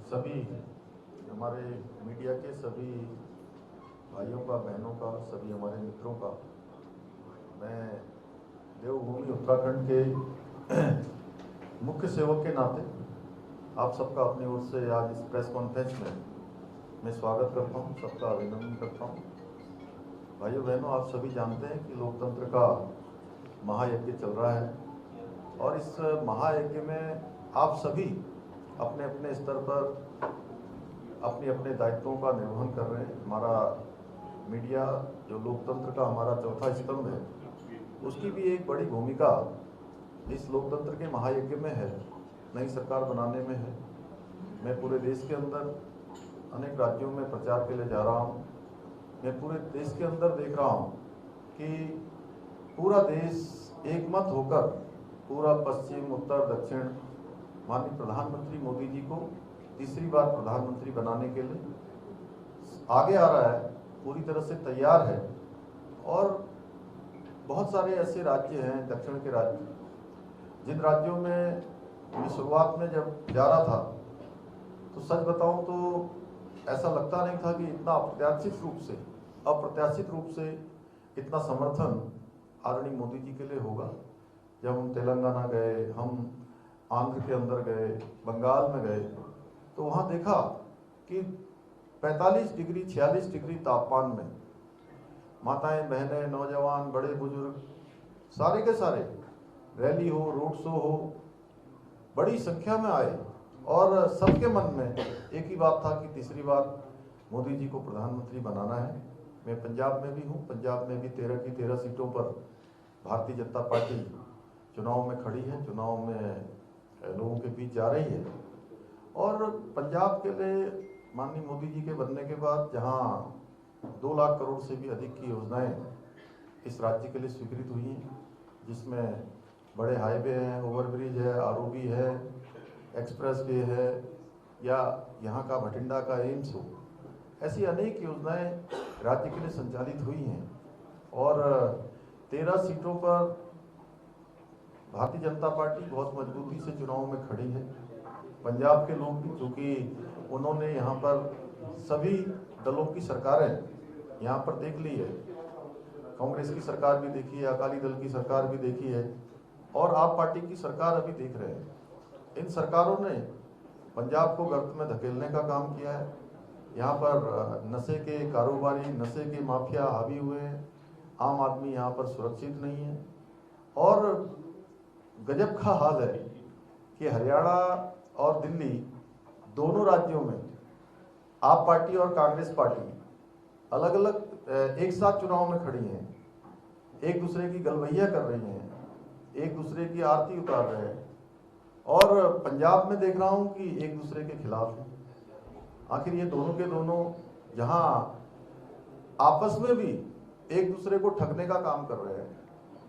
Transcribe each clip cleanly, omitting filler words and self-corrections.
सभी हमारे मीडिया के सभी भाइयों का, बहनों का, सभी हमारे मित्रों का मैं देवभूमि उत्तराखंड के मुख्य सेवक के नाते आप सबका अपनी ओर से आज इस प्रेस कॉन्फ्रेंस में मैं स्वागत करता हूं, सबका अभिनंदन करता हूं। भाइयों बहनों, आप सभी जानते हैं कि लोकतंत्र का महायज्ञ चल रहा है और इस महायज्ञ में आप सभी अपने अपने स्तर पर अपने अपने दायित्वों का निर्वहन कर रहे हैं। हमारा मीडिया जो लोकतंत्र का हमारा चौथा स्तंभ है, उसकी भी एक बड़ी भूमिका इस लोकतंत्र के महायज्ञ में है, नई सरकार बनाने में है। मैं पूरे देश के अंदर अनेक राज्यों में प्रचार के लिए जा रहा हूँ। मैं पूरे देश के अंदर देख रहा हूँ कि पूरा देश एकमत होकर, पूरा पश्चिम, उत्तर, दक्षिण माननीय प्रधानमंत्री मोदी जी को तीसरी बार प्रधानमंत्री बनाने के लिए आगे आ रहा है, पूरी तरह से तैयार है। और बहुत सारे ऐसे राज्य हैं, दक्षिण के राज्य, जिन राज्यों में मैं शुरुआत में जब जा रहा था तो सच बताऊं तो ऐसा लगता नहीं था कि इतना अप्रत्याशित रूप से इतना समर्थन आदरणीय मोदी जी के लिए होगा। जब हम तेलंगाना गए, हम आंध्र के अंदर गए, बंगाल में गए, तो वहाँ देखा कि 45 डिग्री 46 डिग्री तापमान में माताएं, बहनें, नौजवान, बड़े बुजुर्ग सारे के सारे रैली हो, रोड शो हो, बड़ी संख्या में आए और सबके मन में एक ही बात था कि तीसरी बार मोदी जी को प्रधानमंत्री बनाना है। मैं पंजाब में भी हूँ। पंजाब में भी 13 की 13 सीटों पर भारतीय जनता पार्टी चुनाव में खड़ी है, चुनाव में लोगों के बीच जा रही है। और पंजाब के लिए माननीय मोदी जी के बनने के बाद जहां 2 लाख करोड़ से भी अधिक की योजनाएं इस राज्य के लिए स्वीकृत हुई हैं, जिसमें बड़े हाईवे हैं, ओवरब्रिज है, आरओबी है, एक्सप्रेस वे है, या यहाँ का भटिंडा का एम्स हो, ऐसी अनेक योजनाएं राज्य के लिए संचालित हुई हैं। और 13 सीटों पर भारतीय जनता पार्टी बहुत मजबूती से चुनाव में खड़ी है। पंजाब के लोग भी, चूँकि उन्होंने यहाँ पर सभी दलों की सरकारें यहाँ पर देख ली है, कांग्रेस की सरकार भी देखी है, अकाली दल की सरकार भी देखी है और आप पार्टी की सरकार अभी देख रहे हैं। इन सरकारों ने पंजाब को गर्त में धकेलने का काम किया है। यहाँ पर नशे के कारोबारी, नशे के माफिया हावी हुए हैं। आम आदमी यहाँ पर सुरक्षित नहीं है और गजब का हाल है कि हरियाणा और दिल्ली दोनों राज्यों में आप पार्टी और कांग्रेस पार्टी अलग अलग एक साथ चुनाव में खड़ी हैं, एक दूसरे की गलवैया कर रही हैं, एक दूसरे की आरती उतार रहे हैं। और पंजाब में देख रहा हूं कि एक दूसरे के खिलाफ हैं। आखिर ये दोनों के दोनों जहां आपस में भी एक दूसरे को ठगने का काम कर रहे हैं,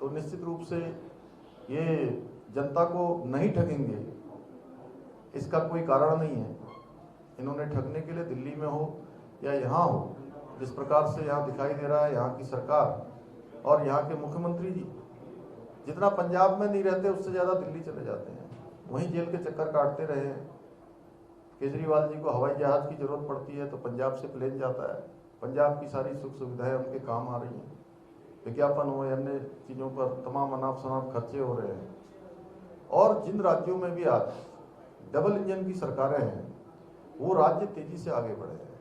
तो निश्चित रूप से ये जनता को नहीं ठगेंगे, इसका कोई कारण नहीं है। इन्होंने ठगने के लिए दिल्ली में हो या यहाँ हो, जिस प्रकार से यहाँ दिखाई दे रहा है, यहाँ की सरकार और यहाँ के मुख्यमंत्री जी जितना पंजाब में नहीं रहते उससे ज़्यादा दिल्ली चले जाते हैं, वहीं जेल के चक्कर काटते रहे हैं। केजरीवाल जी को हवाई जहाज की जरूरत पड़ती है तो पंजाब से प्लेन जाता है, पंजाब की सारी सुख सुविधाएं उनके काम आ रही हैं, विज्ञापन हो, अन्य चीज़ों पर तमाम अनाप शनाप खर्चे हो रहे हैं। और जिन राज्यों में भी आज डबल इंजन की सरकारें हैं, वो राज्य तेजी से आगे बढ़े हैं।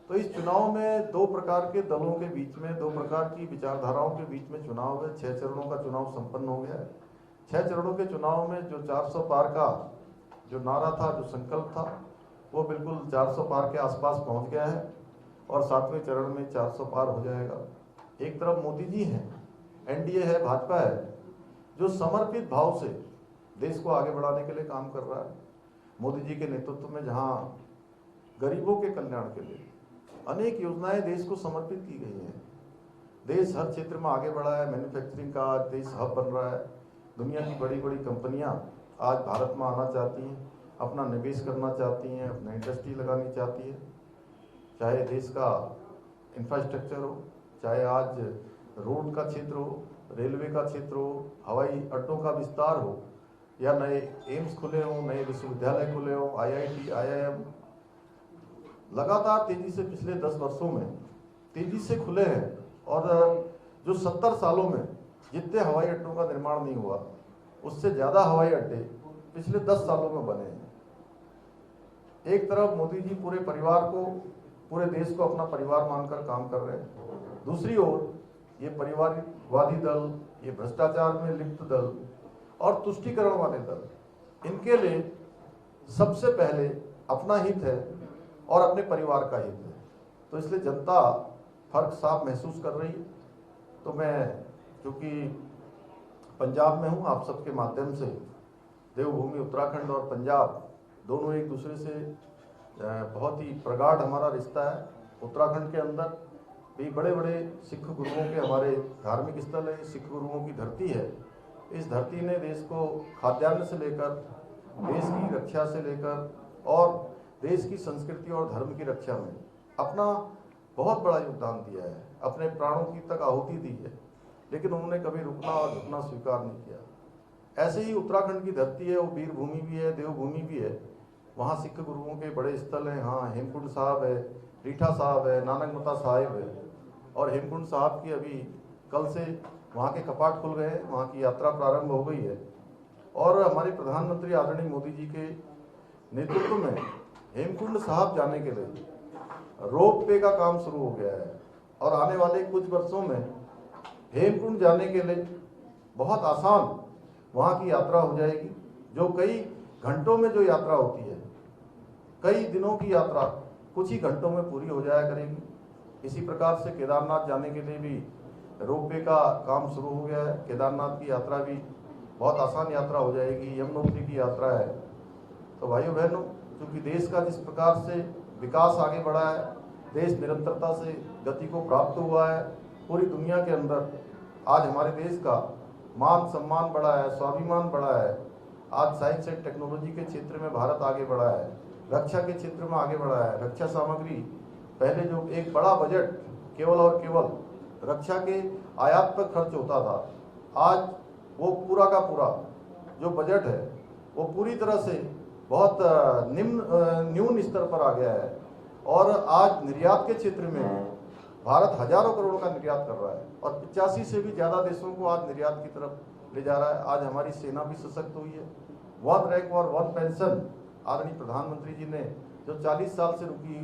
तो इस चुनाव में 2 प्रकार के दलों के बीच में, 2 प्रकार की विचारधाराओं के बीच में चुनाव है। 6 चरणों का चुनाव संपन्न हो गया है। 6 चरणों के चुनाव में जो 400 पार का जो नारा था, जो संकल्प था, वो बिल्कुल 400 पार के आसपास पहुंच गया है और 7वें चरण में 400 पार हो जाएगा। एक तरफ मोदी जी हैं, एनडीए है, भाजपा है, जो समर्पित भाव से देश को आगे बढ़ाने के लिए काम कर रहा है। मोदी जी के नेतृत्व में जहां गरीबों के कल्याण के लिए अनेक योजनाएं देश को समर्पित की गई हैं, देश हर क्षेत्र में आगे बढ़ा है, मैन्युफैक्चरिंग का देश हब बन रहा है। दुनिया की बड़ी बड़ी कंपनियां आज भारत में आना चाहती हैं, अपना निवेश करना चाहती हैं, अपना इंडस्ट्री लगानी चाहती है। चाहे देश का इंफ्रास्ट्रक्चर हो, चाहे आज रोड का क्षेत्र हो, रेलवे का क्षेत्र हो, हवाई अड्डों का विस्तार हो, या नए एम्स खुले हों, नए विश्वविद्यालय खुले हों, IIT, IIM लगातार तेजी से पिछले 10 वर्षों में तेजी से खुले हैं। और जो 70 सालों में जितने हवाई अड्डों का निर्माण नहीं हुआ, उससे ज़्यादा हवाई अड्डे पिछले 10 सालों में बने हैं। एक तरफ मोदी जी पूरे परिवार को, पूरे देश को अपना परिवार मानकर काम कर रहे हैं, दूसरी ओर ये परिवारवादी दल, ये भ्रष्टाचार में लिप्त दल और तुष्टीकरण वाले दल, इनके लिए सबसे पहले अपना हित है और अपने परिवार का हित है। तो इसलिए जनता फर्क साफ महसूस कर रही है। तो मैं चूँकि पंजाब में हूँ, आप सबके माध्यम से देवभूमि उत्तराखंड और पंजाब दोनों एक दूसरे से बहुत ही प्रगाढ़ हमारा रिश्ता है। उत्तराखंड के अंदर भी बड़े बड़े सिख गुरुओं के हमारे धार्मिक स्थल है, सिख गुरुओं की धरती है। इस धरती ने देश को खाद्यान्न से लेकर, देश की रक्षा से लेकर और देश की संस्कृति और धर्म की रक्षा में अपना बहुत बड़ा योगदान दिया है, अपने प्राणों की तक आहुति दी है, लेकिन उन्होंने कभी रुकना और झुकना स्वीकार नहीं किया। ऐसे ही उत्तराखंड की धरती है, वो वीर भूमि भी है, देवभूमि भी है। वहाँ सिख गुरुओं के बड़े स्थल हैं। हाँ, हेमकुंड साहब है, रीठा साहब है, नानकमता साहिब है। और हेमकुंड साहब की अभी कल से वहाँ के कपाट खुल गए हैं, वहाँ की यात्रा प्रारंभ हो गई है। और हमारे प्रधानमंत्री आदरणीय मोदी जी के नेतृत्व में हेमकुंड साहब जाने के लिए रोप वे का काम शुरू हो गया है। और आने वाले कुछ वर्षों में हेमकुंड जाने के लिए बहुत आसान वहाँ की यात्रा हो जाएगी। जो कई घंटों में जो यात्रा होती है, कई दिनों की यात्रा कुछ ही घंटों में पूरी हो जाया करेगी। इसी प्रकार से केदारनाथ जाने के लिए भी रोप वे का काम शुरू हो गया है। केदारनाथ की यात्रा भी बहुत आसान यात्रा हो जाएगी। यमुनोत्री की यात्रा है। तो भाइयों बहनों, क्योंकि देश का जिस प्रकार से विकास आगे बढ़ा है, देश निरंतरता से गति को प्राप्त हुआ है, पूरी दुनिया के अंदर आज हमारे देश का मान सम्मान बढ़ा है, स्वाभिमान बढ़ा है। आज साइंस एंड टेक्नोलॉजी के क्षेत्र में भारत आगे बढ़ा है, रक्षा के क्षेत्र में आगे बढ़ा है। रक्षा सामग्री, पहले जो एक बड़ा बजट केवल और केवल रक्षा के आयात पर खर्च होता था, आज वो पूरा का पूरा जो बजट है वो पूरी तरह से बहुत न्यून स्तर पर आ गया है। और आज निर्यात के क्षेत्र में भारत हजारों करोड़ का निर्यात कर रहा है और 85 से भी ज़्यादा देशों को आज निर्यात की तरफ ले जा रहा है। आज हमारी सेना भी सशक्त हुई है। वन रैंक और वन पेंशन आदरणीय प्रधानमंत्री जी ने जो 40 साल से रुकी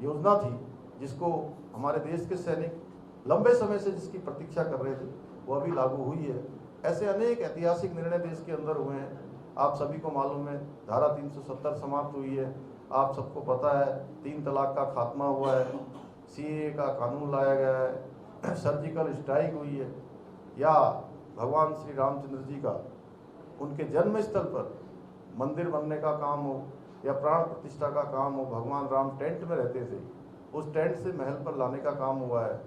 योजना थी, जिसको हमारे देश के सैनिक लंबे समय से जिसकी प्रतीक्षा कर रहे थे, वो अभी लागू हुई है। ऐसे अनेक ऐतिहासिक निर्णय देश के अंदर हुए हैं। आप सभी को मालूम है, धारा 370 समाप्त हुई है। आप सबको पता है, 3 तलाक का खात्मा हुआ है, CAA का कानून लाया गया है, सर्जिकल स्ट्राइक हुई है। या भगवान श्री रामचंद्र जी का उनके जन्म स्थल पर मंदिर बनने का काम हो या प्राण प्रतिष्ठा का काम हो, भगवान राम टेंट में रहते थे, उस टेंट से महल पर लाने का काम हुआ है।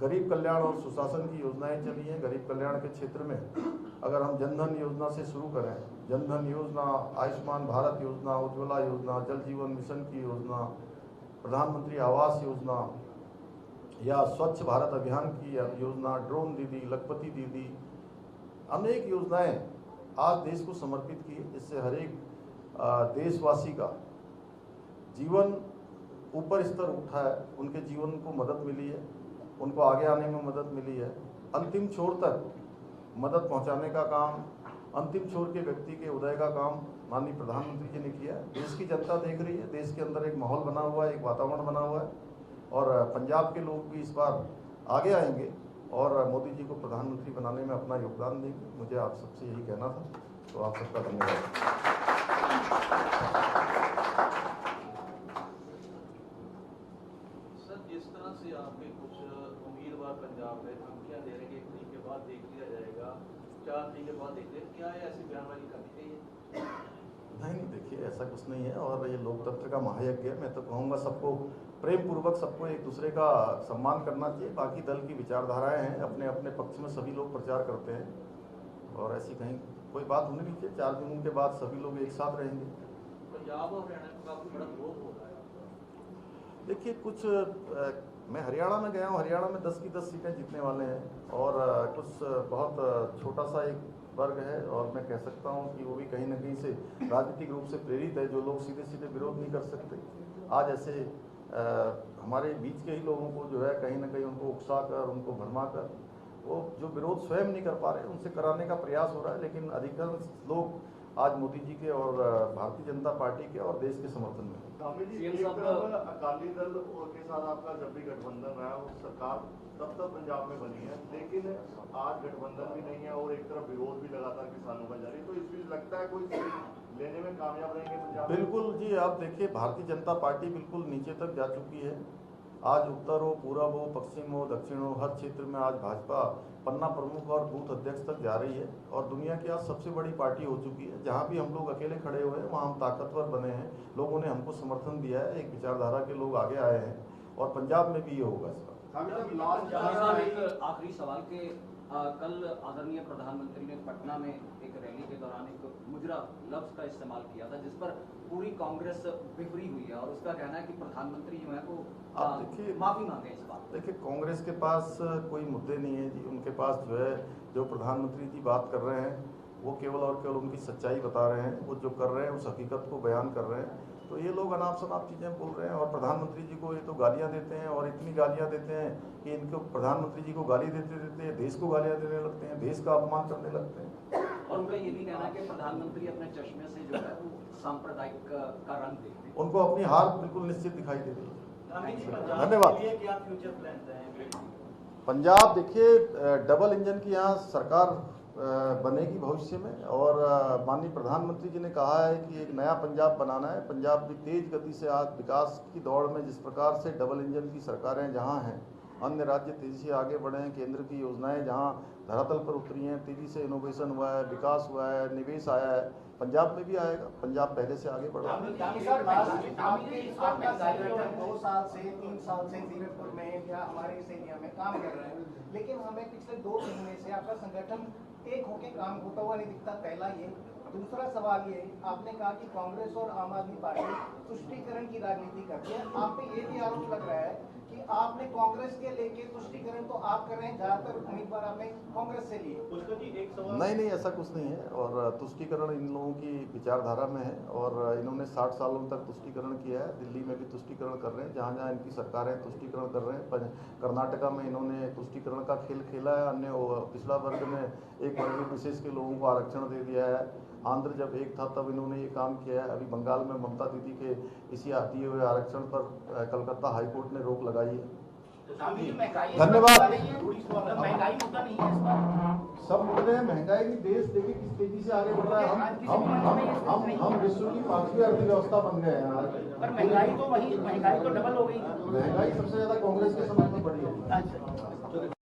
गरीब कल्याण और सुशासन की योजनाएं चली हैं। गरीब कल्याण के क्षेत्र में अगर हम जनधन योजना से शुरू करें, जनधन योजना, आयुष्मान भारत योजना, उज्ज्वला योजना, जल जीवन मिशन की योजना, प्रधानमंत्री आवास योजना या स्वच्छ भारत अभियान की योजना, ड्रोन दीदी, लखपति दीदी, अनेक योजनाएं आज देश को समर्पित की, जिससे हर एक देशवासी का जीवन ऊपर स्तर उठा है, उनके जीवन को मदद मिली है, उनको आगे आने में मदद मिली है। अंतिम छोर तक मदद पहुंचाने का काम, अंतिम छोर के व्यक्ति के उदय का काम माननीय प्रधानमंत्री जी ने किया। देश की जनता देख रही है, देश के अंदर एक माहौल बना हुआ है, एक वातावरण बना हुआ है और पंजाब के लोग भी इस बार आगे आएंगे और मोदी जी को प्रधानमंत्री बनाने में अपना योगदान देंगे। मुझे आप सबसे यही कहना था, तो आप सबका धन्यवाद। जिस तरह से आपके कुछ उम्मीदवार पंजाब में धमकियां दे रहे हैं कि 1 महीने के बाद देख लिया जाएगा, 4 महीने के बाद देख लिया, क्या है ऐसी बयानबाजी करनी चाहिए? नहीं, देखिए ऐसा कुछ नहीं है और ये लोकतंत्र का महायज्ञ है। मैं तो कहूँगा सबको प्रेम पूर्वक सबको एक दूसरे का सम्मान करना चाहिए। बाकी दल की विचारधाराएं हैं, अपने अपने पक्ष में सभी लोग प्रचार करते हैं और ऐसी कहीं कोई बात होनी नहीं चाहिए। 4 दिनों के बाद सभी लोग एक साथ रहेंगे। पंजाब और हरियाणा में काफी बड़ा ग्रोथ हो रहा है। देखिए कुछ मैं हरियाणा में गया हूँ, हरियाणा में 10 की 10 सीटें जीतने वाले हैं और कुछ बहुत छोटा सा एक वर्ग है और मैं कह सकता हूं कि वो भी कहीं ना कहीं से राजनीतिक रूप से प्रेरित है, जो लोग सीधे सीधे विरोध नहीं कर सकते। आज ऐसे हमारे बीच के ही लोगों को जो है कहीं ना कहीं उनको उकसा कर, उनको भरमा कर, वो जो विरोध स्वयं नहीं कर पा रहे उनसे कराने का प्रयास हो रहा है। लेकिन अधिकांश लोग आज मोदी जी के और भारतीय जनता पार्टी के और देश के समर्थन में। धामी जी, एक तरफ अकाली दल के साथ आपका जब भी गठबंधन रहा है, सरकार तब तक पंजाब में बनी है, लेकिन आज गठबंधन भी नहीं है और एक तरफ विरोध भी लगातार किसानों का जारी है, तो इस बीच लगता है कोई लेने में कामयाब रहेंगे पंजाब? बिल्कुल जी, आप देखिए भारतीय जनता पार्टी बिल्कुल नीचे तक जा चुकी है। आज उत्तर हो, पूरब हो, पश्चिम हो, दक्षिण हो, हर क्षेत्र में आज भाजपा पन्ना प्रमुख और बूथ अध्यक्ष तक जा रही है और दुनिया की आज सबसे बड़ी पार्टी हो चुकी है। जहां भी हम लोग अकेले खड़े हुए हैं वहां हम ताकतवर बने हैं, लोगों ने हमको समर्थन दिया है, एक विचारधारा के लोग आगे आए हैं और पंजाब में भी ये होगा इसका। आखिरी सवाल के कल आदरणीय प्रधानमंत्री ने पटना में एक रैली के दौरान एक मुजरा लफ्ज का इस्तेमाल किया था, जिस पर पूरी कांग्रेस बिखरी हुई है और उसका कहना है कि प्रधानमंत्री जो है वो माफी मांगे इस बात। देखिए, कांग्रेस के पास कोई मुद्दे नहीं है जी। उनके पास जो है, जो प्रधानमंत्री जी बात कर रहे हैं वो केवल और केवल उनकी सच्चाई बता रहे हैं। वो जो कर रहे हैं उस हकीकत को बयान कर रहे हैं। तो ये लोग अनाप शनाप चीज़ें बोल रहे हैं और प्रधानमंत्री जी को ये तो गालियां देते हैं और इतनी गालियां देते हैं कि इनको प्रधानमंत्री जी को गाली देते देते देश को गालियां देने लगते हैं, देश का अपमान करने लगते हैं। और उनका ये भी कहना है कि प्रधानमंत्री अपने चश्मे से जो है वो सांप्रदायिक का रंग देखते हैं। उनको अपनी हार बिल्कुल निश्चित दिखाई दे रही है। धन्यवाद। पंजाब देखिए, डबल इंजन की यहाँ सरकार बनेगी भविष्य में और माननीय प्रधानमंत्री जी ने कहा है कि एक नया पंजाब बनाना है। पंजाब भी तेज गति से आज विकास की दौड़ में, जिस प्रकार से डबल इंजन की सरकारें जहां हैं, अन्य राज्य तेजी से आगे बढ़े हैं, केंद्र की योजनाएं जहां धरातल पर उतरी हैं, तेजी से इनोवेशन हुआ है, विकास हुआ है, निवेश आया है, पंजाब में भी आएगा। पंजाब पहले से आगे बढ़ रहा है। 2 साल से 3 साल से जीरकपुर में या हमारे इस एरिया में काम कर रहे हैं, लेकिन हमें पिछले 2 महीने से आपका संगठन एक होके काम होता हुआ नहीं दिखता। पहला ये। दूसरा सवाल ये, आपने कहा कि कांग्रेस और आम आदमी पार्टी तुष्टीकरण की राजनीति करती है। आप पे ये भी आरोप लग रहा है कि आपने कांग्रेस के लेके तुष्टीकरण तो आप कर रहे हैं, ज्यादातर उम्मीदवार आपने कांग्रेस से लिए। नहीं, ऐसा कुछ नहीं है और तुष्टीकरण इन लोगों की विचारधारा में है और इन्होंने 60 सालों तक तुष्टीकरण किया है। दिल्ली में भी तुष्टीकरण कर रहे हैं, जहाँ जहाँ इनकी सरकारें तुष्टीकरण कर रहे हैं। कर्नाटका में इन्होंने तुष्टीकरण का खेल खेला है। अन्य पिछड़ा वर्ग में एक वर्ग विशेष के लोगों को आरक्षण दे दिया है। आंध्र जब एक था तब इन्होंने ये काम किया है। अभी बंगाल में ममता दीदी के इसी दिए हुए आरक्षण पर कलकत्ता हाईकोर्ट ने रोक लगाई है। धन्यवाद। महंगाई मुद्दा नहीं है इस बार। सब मुद्दे हैं। महंगाई की देश देखिए किस तेजी से आगे बढ़ रहा है। हम विश्व की 5वीं अर्थव्यवस्था बन गए हैं आज। पर महंगाई तो डबल हो गई। महंगाई सबसे ज्यादा कांग्रेस के समय में बढ़ी है। अच्छा।